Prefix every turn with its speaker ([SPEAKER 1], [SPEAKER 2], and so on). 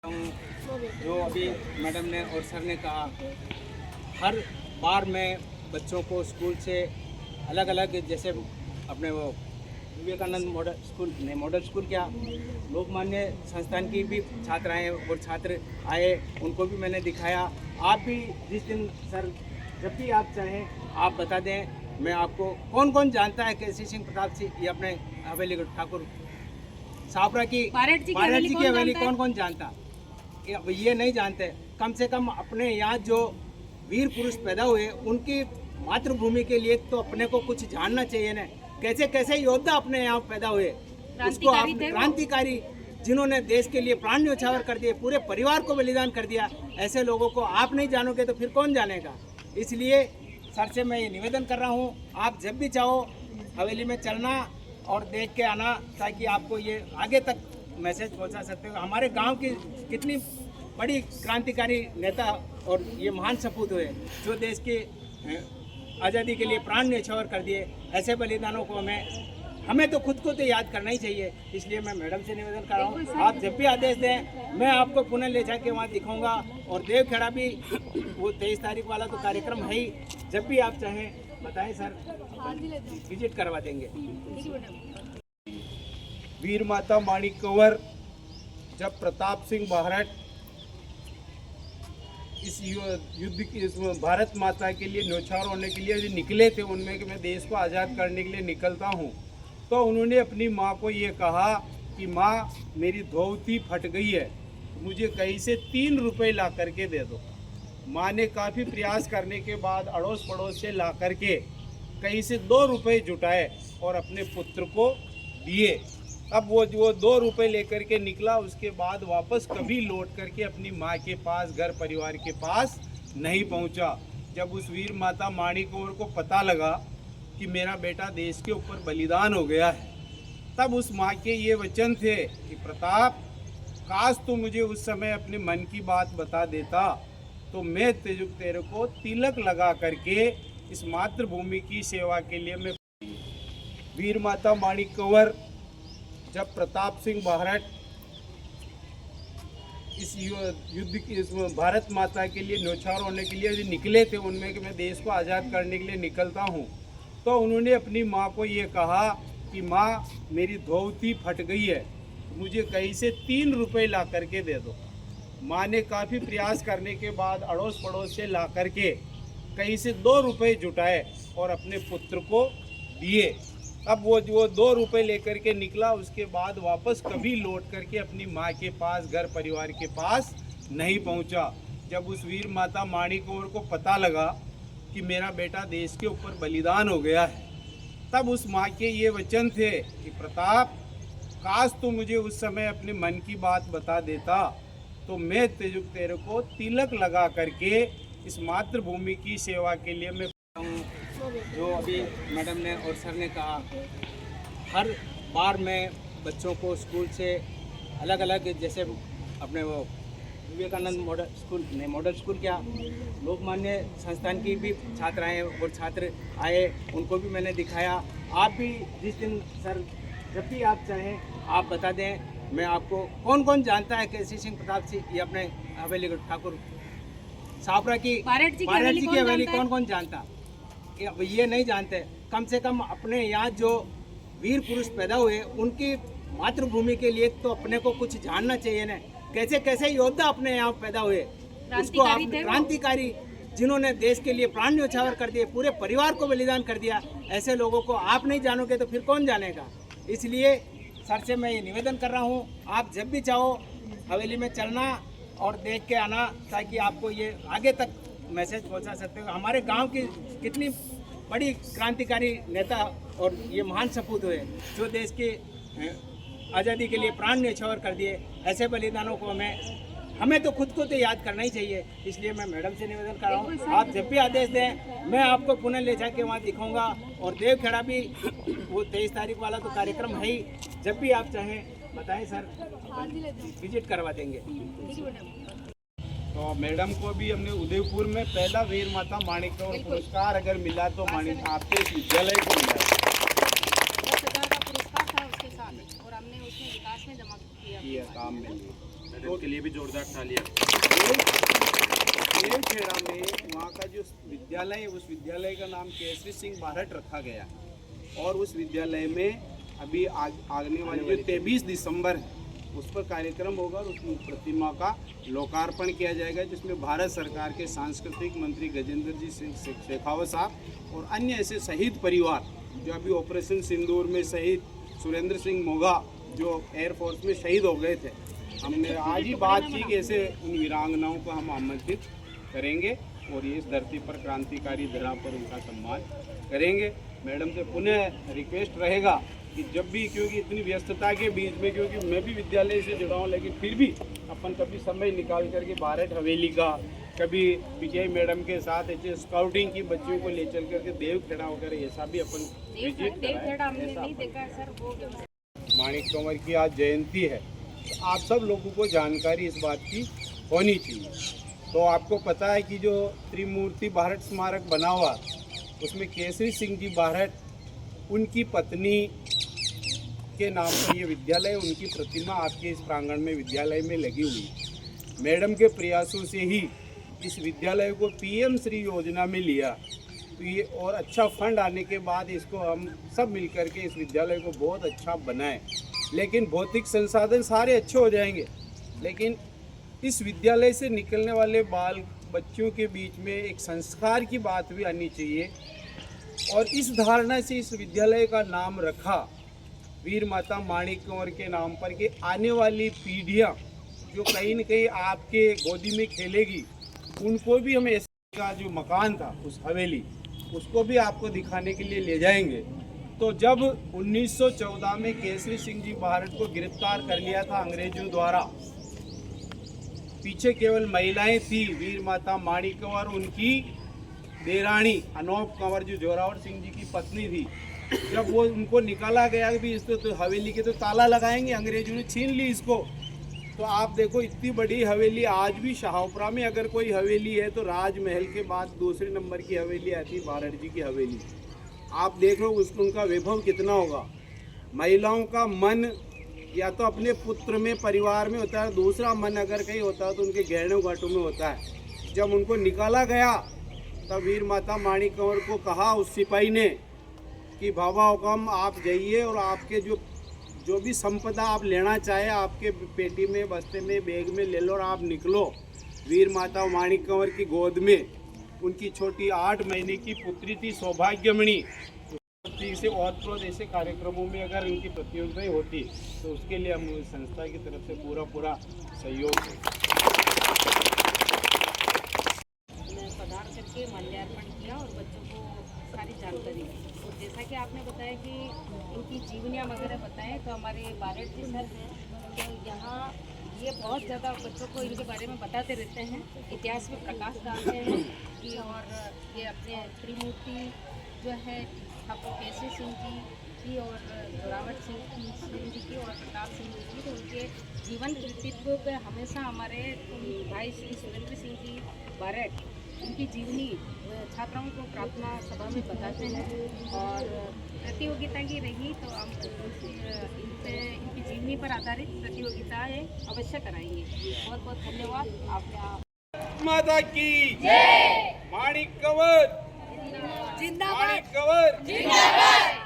[SPEAKER 1] जो अभी मैडम ने और सर ने कहा, हर बार मैं बच्चों को स्कूल से अलग अलग, जैसे अपने वो विवेकानंद मॉडल स्कूल, नहीं मॉडल स्कूल क्या, लोकमान्य संस्थान की भी छात्र आए और छात्र आए, उनको भी मैंने दिखाया। आप भी जिस दिन सर, जब भी आप चाहें आप बता दें, मैं आपको, कौन कौन जानता है केसी सिंह प्रताप सिंह, ये अपने हवेली ठाकुर सापरा की भारत जी की हवेली कौन कौन जानता? ये नहीं जानते। कम से कम अपने यहाँ जो वीर पुरुष पैदा हुए, उनकी मातृभूमि के लिए तो अपने को कुछ जानना चाहिए ना। कैसे कैसे योद्धा अपने यहाँ पैदा हुए, उसको आप क्रांतिकारी, जिन्होंने देश के लिए प्राण न्यौछावर कर दिए, पूरे परिवार को बलिदान कर दिया, ऐसे लोगों को आप नहीं जानोगे तो फिर कौन जानेगा। इसलिए सर से मैं ये निवेदन कर रहा हूँ, आप जब भी चाहो हवेली में चलना और देख के आना, ताकि आपको ये आगे तक मैसेज पहुंचा सकते हो। हमारे गांव की कितनी बड़ी क्रांतिकारी नेता और ये महान सपूत हुए, जो देश की आज़ादी के लिए प्राण न्यौछावर कर दिए। ऐसे बलिदानों को हमें तो खुद को तो याद करना ही चाहिए। इसलिए मैं मैडम से निवेदन कर रहा हूँ, आप जब भी आदेश दें, मैं आपको पुनः ले जाके वहाँ दिखाऊंगा। और देवखेड़ा भी वो 23 तारीख वाला तो कार्यक्रम है ही, जब भी आप चाहें बताएं सर, विजिट करवा देंगे।
[SPEAKER 2] वीर माता माणिक कंवर जब प्रताप सिंह बाहरट इस युद्ध की, इस भारत माता के लिए न्यौछावर होने के लिए जो निकले थे, उनमें कि मैं देश को आज़ाद करने के लिए निकलता हूँ, तो उन्होंने अपनी माँ को ये कहा कि माँ, मेरी धोती फट गई है, मुझे कहीं से 3 रुपये ला करके दे दो। माँ ने काफ़ी प्रयास करने के बाद अड़ोस पड़ोस से ला करके कहीं से 2 रुपये जुटाए और अपने पुत्र को दिए। अब वो 2 रुपये लेकर के निकला, उसके बाद वापस कभी लौट करके अपनी माँ के पास, घर परिवार के पास नहीं पहुँचा। जब उस वीर माता माणिक कंवर को पता लगा कि मेरा बेटा देश के ऊपर बलिदान हो गया है, तब उस माँ के ये वचन थे कि प्रताप, काश तो मुझे उस समय अपने मन की बात बता देता, तो मैं तेरे को तिलक लगा करके इस मातृभूमि की सेवा के लिए मैं। वीर माता माणिक कंवर जब प्रताप सिंह बाहरट इस युद्ध की, इस भारत माता के लिए न्यौछावर होने के लिए जो निकले थे, उनमें कि मैं देश को आज़ाद करने के लिए निकलता हूँ, तो उन्होंने अपनी माँ को ये कहा कि माँ, मेरी धोती फट गई है, मुझे कहीं से 3 रुपये ला करके दे दो। माँ ने काफ़ी प्रयास करने के बाद अड़ोस पड़ोस से ला करके कहीं से 2 रुपये जुटाए और अपने पुत्र को दिए। अब वो 2 रुपये लेकर के निकला, उसके बाद वापस कभी लौट करके अपनी माँ के पास, घर परिवार के पास नहीं पहुँचा। जब उस वीर माता माणिक कंवर को पता लगा कि मेरा बेटा देश के ऊपर बलिदान हो गया है, तब उस माँ के ये वचन थे कि प्रताप, काश तो मुझे उस समय अपने मन की बात बता देता, तो मैं तेरे को तिलक लगा करके इस मातृभूमि की सेवा के लिए मैं।
[SPEAKER 1] जो अभी मैडम ने और सर ने कहा, हर बार मैं बच्चों को स्कूल से अलग अलग, जैसे अपने वो विवेकानंद मॉडल स्कूल, नहीं मॉडल स्कूल क्या, लोकमान्य संस्थान की भी छात्र आए और छात्र आए, उनको भी मैंने दिखाया। आप भी जिस दिन सर, जब भी आप चाहें आप बता दें, मैं आपको, कौन कौन जानता है केसी सिंह प्रताप सिंह, ये अपने हवेली ठाकुर सापरा की भारत जी की हवेली कौन कौन जानता? ये नहीं जानते। कम से कम अपने यहाँ जो वीर पुरुष पैदा हुए, उनकी मातृभूमि के लिए तो अपने को कुछ जानना चाहिए ना। कैसे कैसे योद्धा अपने यहाँ पैदा हुए, उसको आप क्रांतिकारी, जिन्होंने देश के लिए प्राण न्यौछावर कर दिए, पूरे परिवार को बलिदान कर दिया, ऐसे लोगों को आप नहीं जानोगे तो फिर कौन जानेगा। इसलिए सर से मैं ये निवेदन कर रहा हूँ, आप जब भी चाहो हवेली में चलना और देख के आना, ताकि आपको ये आगे तक मैसेज पहुंचा सकते हो। हमारे गांव की कितनी बड़ी क्रांतिकारी नेता और ये महान सपूत हुए, जो देश की आज़ादी के लिए प्राण न्यौछावर कर दिए। ऐसे बलिदानों को हमें तो खुद को तो याद करना ही चाहिए। इसलिए मैं मैडम से निवेदन कर रहा हूँ, आप जब भी आदेश दें, मैं आपको पुनः ले जाके वहाँ दिखाऊंगा। और देवखेड़ा भी वो 23 तारीख वाला तो कार्यक्रम है ही, जब भी आप चाहें बताएं सर, विजिट करवा देंगे।
[SPEAKER 2] तो मैडम को भी हमने उदयपुर में पहला वीर माता माणिक कंवर पुरस्कार अगर मिला तो माणिक आपके विद्यालय को मिला।
[SPEAKER 3] 10,000 का पुरस्कार था उसके साथ, और हमने उसमें विकास में जमा किया काम में। उनके लिए भी जोरदार तालियां।
[SPEAKER 2] देवखेड़ा में वहाँ का जो विद्यालय है, उस विद्यालय का नाम केसरी सिंह बारट रखा गया और उस विद्यालय में अभी आने वाली जो 23 दिसंबर है उस पर कार्यक्रम होगा और उस प्रतिमा का लोकार्पण किया जाएगा, जिसमें भारत सरकार के सांस्कृतिक मंत्री गजेंद्र जी शेखावत साहब और अन्य ऐसे शहीद परिवार जो अभी ऑपरेशन सिंदूर में शहीद सुरेंद्र सिंह मोगा जो एयरफोर्स में शहीद हो गए थे, हमने आज ही बात की कि ऐसे उन वीरांगनाओं को हम आमंत्रित करेंगे और ये इस धरती पर क्रांतिकारी धरा पर उनका सम्मान करेंगे। मैडम से पुनः रिक्वेस्ट रहेगा कि जब भी, क्योंकि इतनी व्यस्तता के बीच में, क्योंकि मैं भी विद्यालय से जुड़ा हूँ, लेकिन फिर भी अपन कभी समय निकाल करके बारट हवेली का, कभी पीजीआई मैडम के साथ ऐसे स्काउटिंग की बच्चियों को ले चल करके देवखेड़ा वगैरह ऐसा भी अपन विजिट कराएं। माणिक कंवर की आज जयंती है, तो आप सब लोगों को जानकारी इस बात की होनी चाहिए। तो आपको पता है कि जो त्रिमूर्ति बारट स्मारक बना हुआ उसमें केसरी सिंह जी बारट उनकी पत्नी के नाम पर ये विद्यालय, उनकी प्रतिमा आपके इस प्रांगण में विद्यालय में लगी हुई। मैडम के प्रयासों से ही इस विद्यालय को पीएम श्री योजना में लिया, तो ये और अच्छा फंड आने के बाद इसको हम सब मिलकर के इस विद्यालय को बहुत अच्छा बनाएं। लेकिन भौतिक संसाधन सारे अच्छे हो जाएंगे, लेकिन इस विद्यालय से निकलने वाले बाल बच्चों के बीच में एक संस्कार की बात भी आनी चाहिए। और इस धारणा से इस विद्यालय का नाम रखा वीर माता माणिक कंवर के नाम पर, कि आने वाली पीढ़ियां जो कहीं न कहीं आपके गोदी में खेलेगी, उनको भी हम ऐसे का जो मकान था उस हवेली, उसको भी आपको दिखाने के लिए ले जाएंगे। तो जब 1914 में केसरी सिंह जी बारट को गिरफ्तार कर लिया था अंग्रेजों द्वारा, पीछे केवल महिलाएं थी, वीर माता माणिक कंवर, उनकी देरानी अनोप कंवर जो जोरावर सिंह जी की पत्नी थी, जब वो उनको निकाला गया भी इस तो हवेली के तो ताला लगाएंगे, अंग्रेजों ने छीन ली इसको। तो आप देखो इतनी बड़ी हवेली, आज भी शाहपुरा में अगर कोई हवेली है तो राजमहल के बाद दूसरे नंबर की हवेली आती है बारट जी की हवेली। आप देख लो उसको, उनका वैभव कितना होगा। महिलाओं का मन या तो अपने पुत्र में, परिवार में होता है, दूसरा मन अगर कहीं होता है तो उनके गहनों घाटों में होता है। जब उनको निकाला गया तब वीर माता माणिक कंवर को कहा उस सिपाही ने कि बाबा हुकम आप जाइए और आपके जो भी संपदा आप लेना चाहे आपके पेटी में, बस्ते में, बैग में ले लो और आप निकलो। वीर माता माणिक कंवर की गोद में उनकी छोटी 8 महीने की पुत्री थी सौभाग्यमणि। से और ऐसे कार्यक्रमों में अगर उनकी प्रतियोगिताएं होती तो उसके लिए हम संस्था की तरफ से पूरा सहयोग है।
[SPEAKER 4] पधार करके माल्यार्पण किया और बच्चों को सारी जानकारी दी। और जैसा कि आपने बताया कि इनकी जीवनियाँ वगैरह बताएं, तो हमारे बारट जी सर हैं, तो यहाँ ये बहुत ज़्यादा बच्चों को इनके बारे में बताते रहते हैं, इतिहास में प्रकाश डालते हैं कि, और ये अपने त्रिमूर्ति जो है ठाकुर केसरी सिंह जी की और जोरावर सिंह जी की और प्रताप सिंह जी की, तो उनके जीवन कृतित्व पर हमेशा हमारे भाई श्री सुरेंद्र सिंह जी बारट उनकी जीवनी छात्राओं को प्रार्थना सभा में बताते हैं। और प्रतियोगिता की रही तो हम इनकी जीवनी पर आधारित प्रतियोगिताएं अवश्य कराएंगे। बहुत बहुत धन्यवाद। आपने
[SPEAKER 2] माता की जय। माणिक कंवर जिंदाबाद, माणिक कंवर जिंदाबाद।